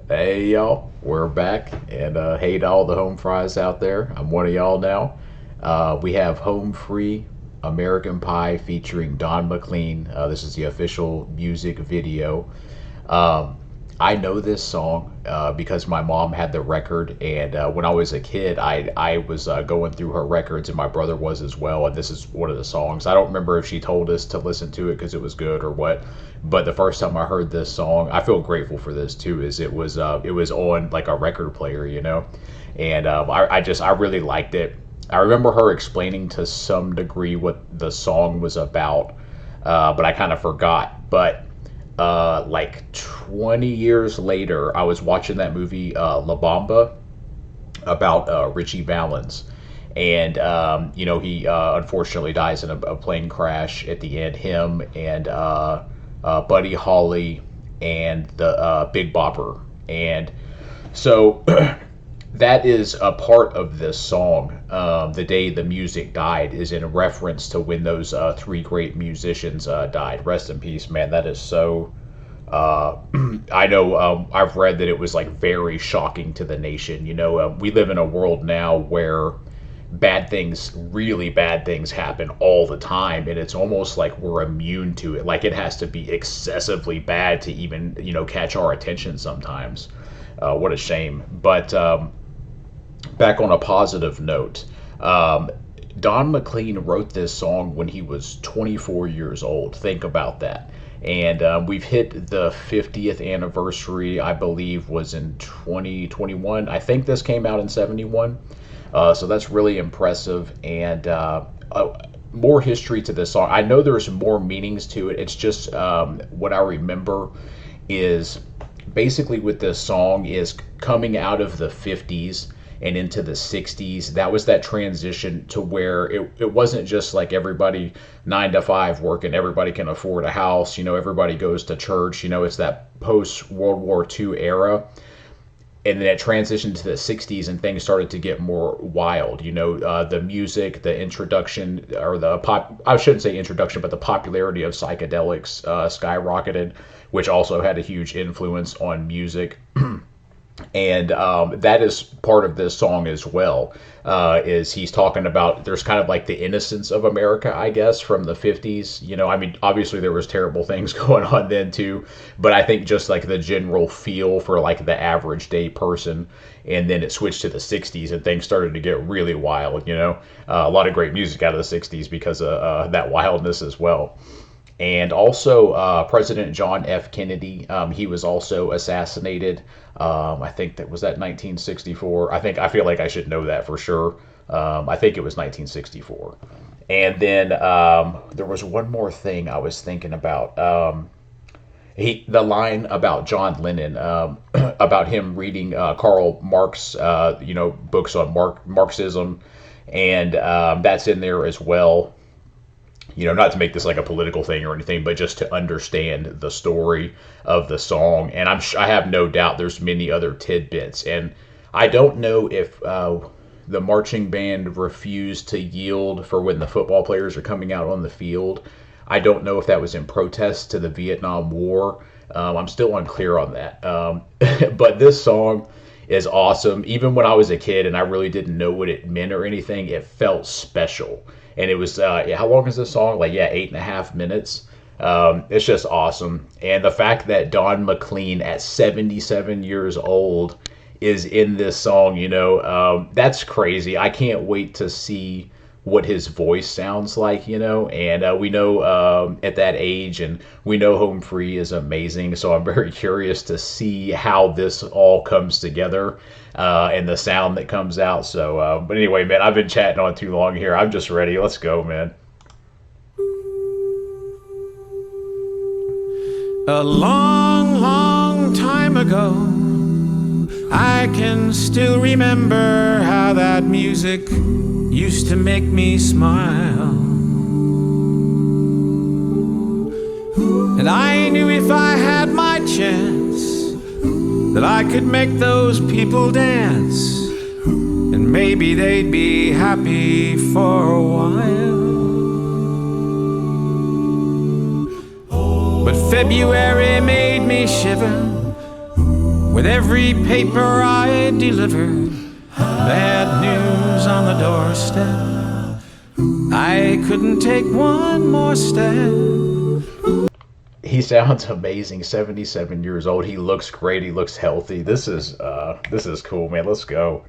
Hey y'all, we're back, and hey to all the home fries out there. I'm one of y'all now. We have Home Free American Pie featuring Don McLean. This is the official music video. Um, I know this song because my mom had the record, and when I was a kid, I was going through her records, and my brother was as well. And this is one of the songs. I don't remember if she told us to listen to it because it was good or what. But the first time I heard this song, I feel grateful for this too. Is it was on like a record player, and I really liked it. I remember her explaining to some degree what the song was about, but I kind of forgot. But like 20 years later, I was watching that movie La Bamba about Richie Valens. And, he unfortunately dies in a plane crash at the end. Him and Buddy Holly and the Big Bopper. And so that is a part of this song. The day the music died is in reference to when those three great musicians died. Rest in peace, man. That is so. I know I've read that it was like very shocking to the nation. We live in a world now where really bad things happen all the time, and it's almost like we're immune to it. Like it has to be excessively bad to even catch our attention sometimes. What a shame. But back on a positive note, Don McLean wrote this song when he was 24 years old. Think about that. And we've hit the 50th anniversary, I believe, was in 2021. I think this came out in 71. So that's really impressive. And more history to this song. I know there's more meanings to it. It's just what I remember is basically with this song is coming out of the 50s and into the 60s. That was that transition to where it wasn't just like everybody 9 to 5 working, everybody can afford a house, everybody goes to church, it's that post World War II era. And then it transitioned to the 60s and things started to get more wild. The music, the introduction, or I shouldn't say introduction, but the popularity of psychedelics skyrocketed, which also had a huge influence on music. And that is part of this song as well. Is he's talking about there's kind of like the innocence of America, I guess, from the 50s. Obviously there was terrible things going on then too, but I think just like the general feel for like the average day person. And then it switched to the 60s and things started to get really wild. A lot of great music out of the 60s because of that wildness as well. And also President John F. Kennedy, he was also assassinated. I think that was that 1964. I feel like I should know that for sure. I think it was 1964. And then there was one more thing I was thinking about. The line about John Lennon, about him reading Karl Marx, books on Marxism, and that's in there as well. Not to make this like a political thing or anything, but just to understand the story of the song. And I have no doubt there's many other tidbits. And I don't know if the marching band refused to yield for when the football players are coming out on the field. I don't know if that was in protest to the Vietnam War. I'm still unclear on that. But this song is awesome. Even when I was a kid and I really didn't know what it meant or anything, it felt special. And it was, how long is this song? 8.5 minutes. It's just awesome. And the fact that Don McLean at 77 years old is in this song, that's crazy. I can't wait to see what his voice sounds like, and we know at that age, and we know Home Free is amazing, so I'm very curious to see how this all comes together and the sound that comes out. So but anyway, man, I've been chatting on too long here. I'm just ready. Let's go, man. A long, long time ago, I can still remember how that music used to make me smile. And I knew if I had my chance that I could make those people dance, and maybe they'd be happy for a while. But February made me shiver With every paper I delivered, bad news on the doorstep. I couldn't take one more step. He sounds amazing. 77 years old. He looks great. He looks healthy. This is cool, man. Let's go.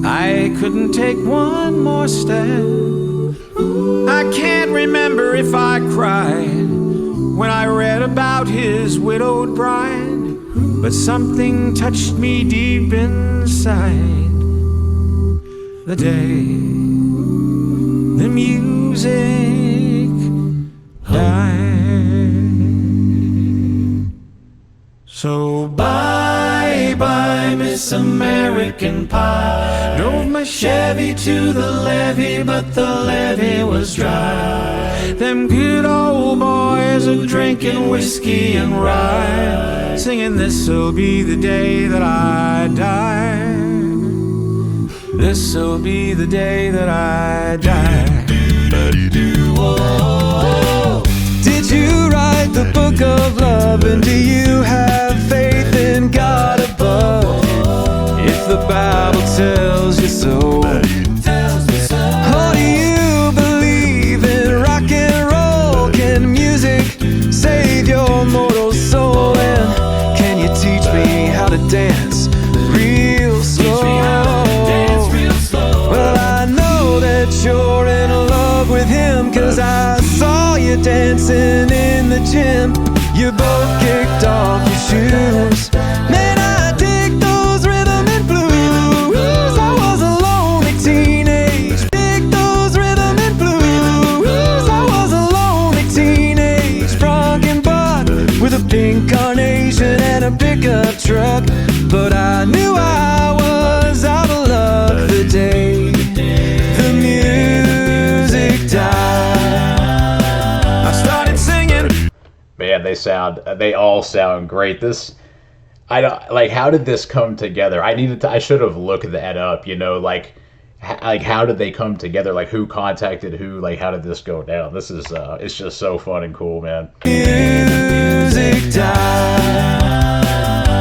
I couldn't take one more step. I can't remember if I cried when I read about his widowed bride, but something touched me deep inside the day the music died. So bye-bye, Miss American Pie. Drove my Chevy to the levee, but the levee was dry. Them good old boys are drinking whiskey and rye, singing this'll be the day that I die. This'll be the day that I die. Did you write the book of love, and do you have faith in God above? If the Bible tells you so, or do you believe in rock and roll? Can music save your mortal soul? And can you teach me how to dance real slow? Well, I know that you're in love with him, 'cause I saw you dancing in the gym. You both kicked off your shoes. Man, I dig those rhythm and blues. I was a lonely teenage. Dig those rhythm and blues. I was a lonely teenage Franken buck with a pink carnation and a pickup truck. But I knew I was out of luck the day the music died. I started singing. Man, they all sound great. I don't, like, how did this come together? I should have looked that up, like how did they come together? Like, who contacted who? Like, how did this go down? This is, it's just so fun and cool, man. Music died.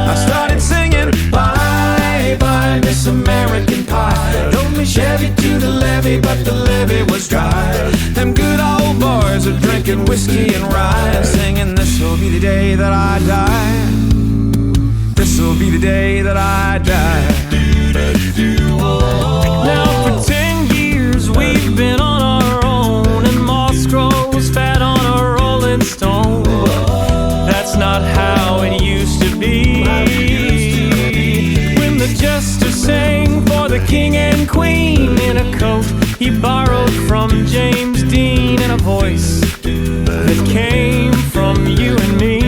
I started singing, bye bye, Miss American Pie. Drove me Chevy to the levee, but the levee was dry. Them good old boys are drinking whiskey and rye, singing this'll be the day that I die. This'll be the day that I die. Now for 10 years we've been on our own, and moss grows fat on a rolling stone. But that's not how it used to be. When the jester sang for the king and queen in a coat he borrowed from James Dean, and a voice that came from you and me.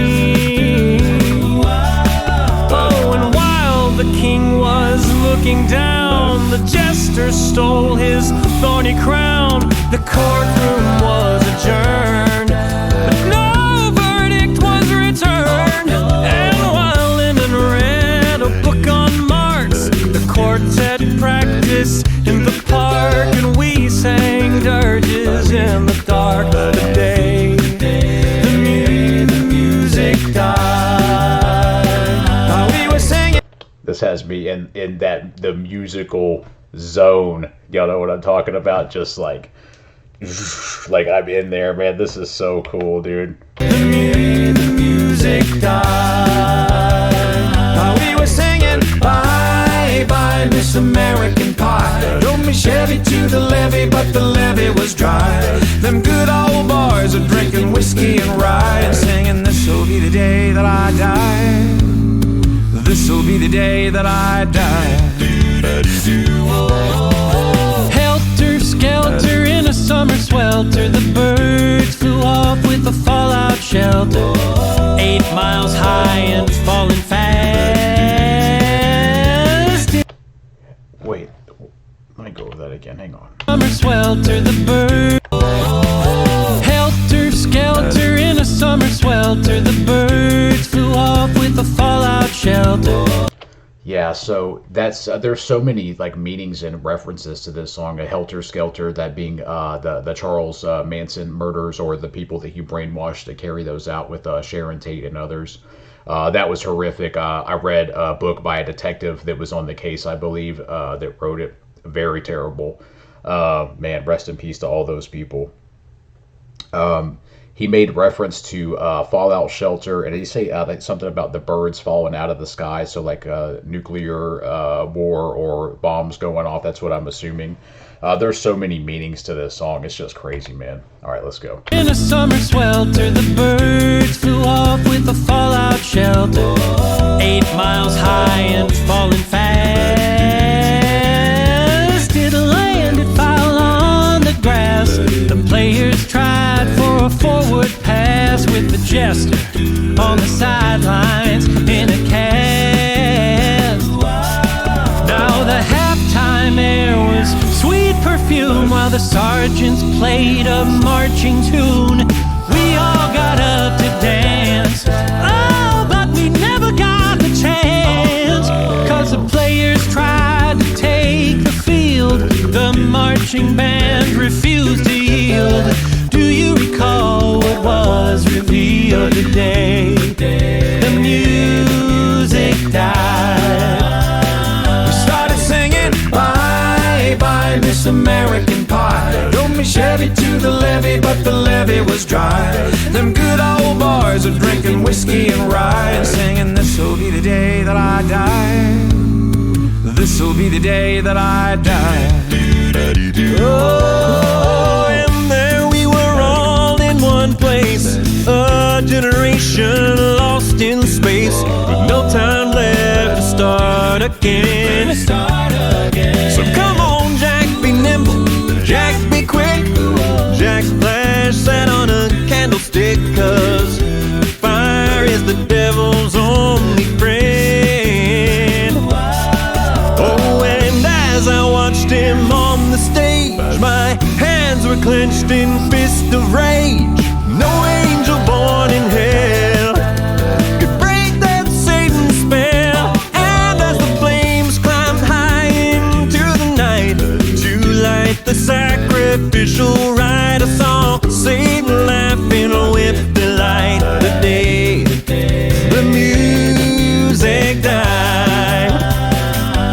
Oh, and while the king was looking down, the jester stole his thorny crown. The courtroom was adjourned, but no verdict was returned. And while Lyndon read a book on Marx, the quartet practiced in the park, and we sang dirges in the dark. The day the music died, we were singing. This has me in the musical zone. Y'all know what I'm talking about? Just like I'm in there, man. This is so cool, dude. The music died, we were singing, bye bye, Miss American Pie. Drove me Chevy to the levee, but the levee was dry. Them good old boys are drinking whiskey and rye, and singing this'll be the day that I die. This'll be the day that I die. Helter skelter in a summer swelter, the birds flew off with a fallout shelter. 8 miles high and falling fast. Wait, let me go over that again. Hang on. Summer swelter, the bird. Helter skelter in a summer swelter, the birds flew off with a fallout shelter. Yeah, so that's there's so many like meanings and references to this song. A helter skelter, that being the Charles Manson murders, or the people that he brainwashed to carry those out with Sharon Tate and others. That was horrific. I read a book by a detective that was on the case, I believe, that wrote it. Very terrible. Man, rest in peace to all those people. He made reference to fallout shelter, and he say like something about the birds falling out of the sky, so like nuclear war or bombs going off. That's what I'm assuming. There's so many meanings to this song. It's just crazy, man. All right, let's go. In a summer swelter, the birds flew off with a fallout shelter, 8 miles high and falling fast. It landed foul on the grass. The players tried for a forward pass with the jester on the sidelines in a cast. Now the halftime air was sweet perfume while the sergeants played a marching tune. We all got up to dance, oh, but we never got the chance, 'cause the players tried to take the field. The marching band refused to yield. Do you recall what was revealed today? The music died. We started singing, bye bye Miss American Pie. Drove me Chevy to the levee, but the levee was dry. Them good old boys are drinking whiskey and rye and singing, this'll be the day that I die. This'll be the day that I die. Oh, and there we were all in one place, a generation lost in space, with no time left to start again. So come on, Jack, be nimble, Jack, be quick. Jack Flash sat on a candlestick, 'cause fire is the devil's only friend. Oh, and as I watched him on the stage, my hands were clenched in fists of rage. No angel born in hell could break that Satan spell. And as the flames climbed high into the night to light the sacrificial rite, I saw Satan laugh in with delight. The day the music died,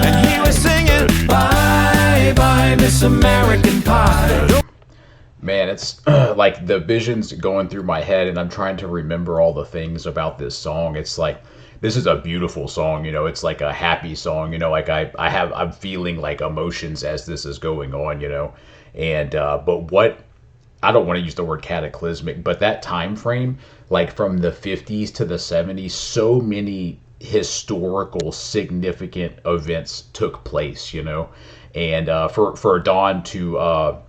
and he was singing, bye bye Miss American Pie. Man, it's like the visions going through my head, and I'm trying to remember all the things about this song. It's like, this is a beautiful song, you know. It's like a happy song, you know. Like I'm feeling like emotions as this is going on, you know. And but what, I don't want to use the word cataclysmic, but that time frame, like from the 50s to the 70s, so many historical significant events took place, you know. And for Dawn to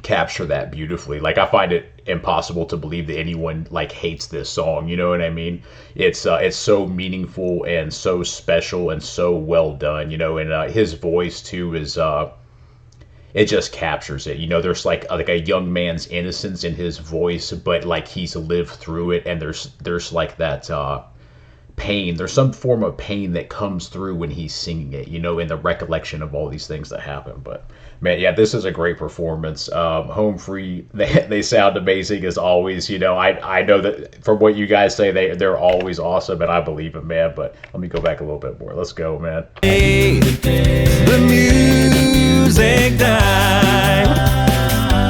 capture that beautifully, like I find it impossible to believe that anyone like hates this song, you know what I mean? It's so meaningful and so special and so well done, you know. And his voice too is it just captures it, you know. There's like a young man's innocence in his voice, but like he's lived through it, and there's like that pain. There's some form of pain that comes through when he's singing it, you know, in the recollection of all these things that happen. But man, yeah, this is a great performance. Home Free, they sound amazing as always. You know, I know that from what you guys say, they're always awesome, and I believe it, man. But let me go back a little bit more. Let's go, man. The music died,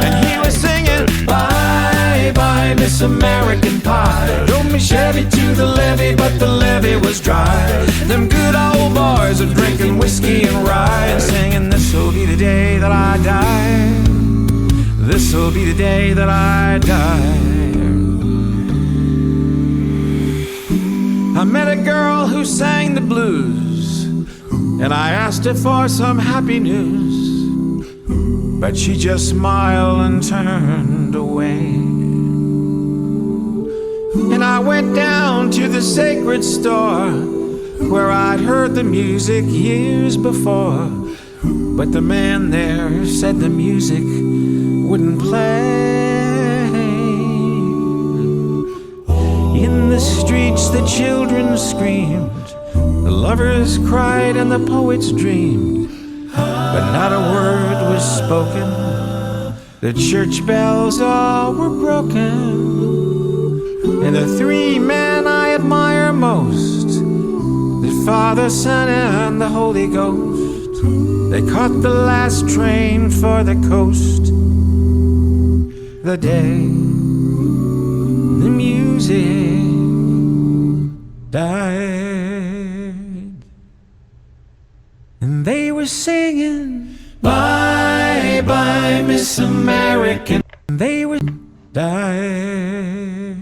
and he was singing, bye bye Miss American Pie. Drove me Chevy to the levee, but the levee was dry. Them good old boys are drinking whiskey and rye and singing, this'll be the day that I die. This'll be the day that I die. I met a girl who sang the blues, and I asked her for some happy news, but she just smiled and turned away. And I went down to the sacred store where I'd heard the music years before, but the man there said the music wouldn't play. In the streets the children screamed, the lovers cried and the poets dreamed, but not a word was spoken. The church bells all were broken, and the three men I admire most Father, Son, and the Holy Ghost. They caught the last train for the coast. The day the music died, and they were singing, "Bye, bye, Miss American." They were died,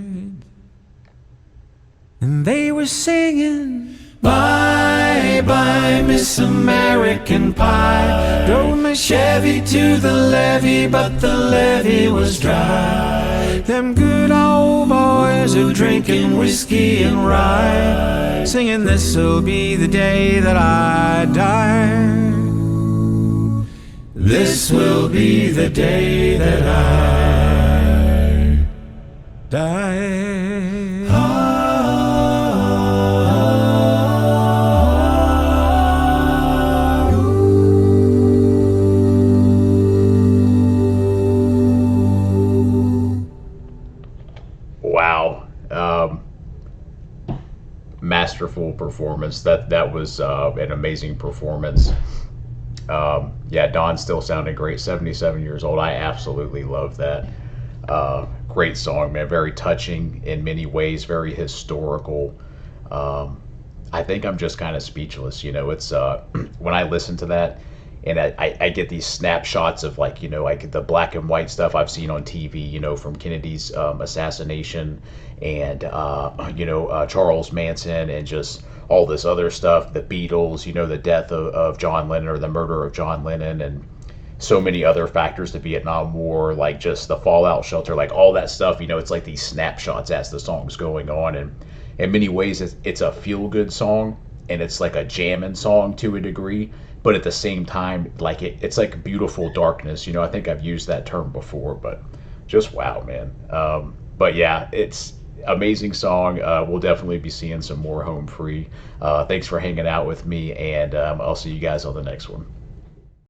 and they were singing, "Bye, bye, Miss American Pie." Drove my Chevy to the levee, but the levee was dry. Them good old boys are drinking whiskey and rye, singing, "This'll be the day that I die. This will be the day that I die." Wow. Masterful performance. That was an amazing performance. Yeah, Don still sounded great. 77 years old. I absolutely love that. Great song, man. Very touching in many ways. Very historical. I think I'm just kind of speechless. You know, it's when I listen to that, and I get these snapshots of, like, you know, like the black and white stuff I've seen on TV, you know, from Kennedy's assassination, and Charles Manson, and just all this other stuff, the Beatles, you know, the death of John Lennon, or the murder of John Lennon, and so many other factors, the Vietnam War, like just the fallout shelter, like all that stuff. You know, it's like these snapshots as the song's going on, and in many ways it's a feel-good song, and it's like a jamming song to a degree, but at the same time, like it's like beautiful darkness. You know, I think I've used that term before, but just wow, man. But yeah, it's amazing song. We'll definitely be seeing some more Home Free. Thanks for hanging out with me, and I'll see you guys on the next one.